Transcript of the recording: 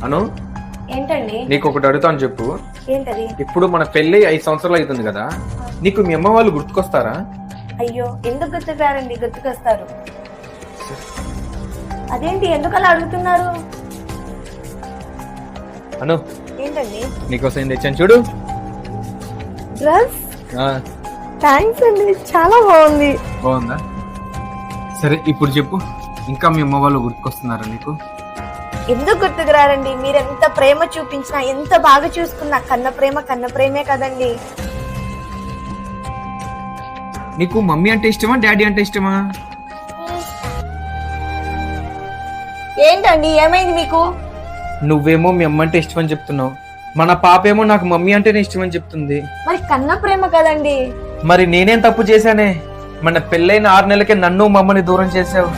అను ఏంటండి? నీకు ఒకటి అడుగుతాను చెప్పు. ఏంటది? ఇప్పుడు మన పెళ్లి 5 సంవత్సరాలు అవుతుంది కదా, నీకు మీ అమ్మ వాళ్ళు గుర్తుకొస్తారా? అయ్యో, ఎందుకు గుర్తుకురారండి? గుర్తుకొస్తారు. అదేంటి, ఎందుకు అలా అడుగుతున్నారు? అను ఏంటండి? నీకోసం తెచ్చాను చూడు. డ్రెస్? ఆ, థ్యాంక్స్ అండి, చాలా బాగుంది. బాగుందా? సరే ఇప్పుడు చెప్పు, ఇంకా మీ అమ్మ వాళ్ళు గుర్తుకొస్తున్నారా నీకు? ఎందుకు గుర్తుకురారండి? మీరు ఎంత ప్రేమ చూపించినా, ఎంత బాగా చూసుకున్నా కన్న ప్రేమే కదండి. నీకు మమ్మీ అంటే ఇష్టమా, డాడీ అంటే ఇష్టమా? ఏంటండి, ఏమైంది మీకు? నువ్వేమో మీ అమ్మ అంటే ఇష్టమని చెప్తున్నావు, మన పాప ఏమో నాకు మమ్మీ అంటేనే ఇష్టమని చెప్తుంది. మరి కన్న ప్రేమ కదండి. మరి నేనేం తప్పు చేశానే? మన పెళ్ళైన 6 నెలలకే నన్ను మమ్మని దూరం చేసావు.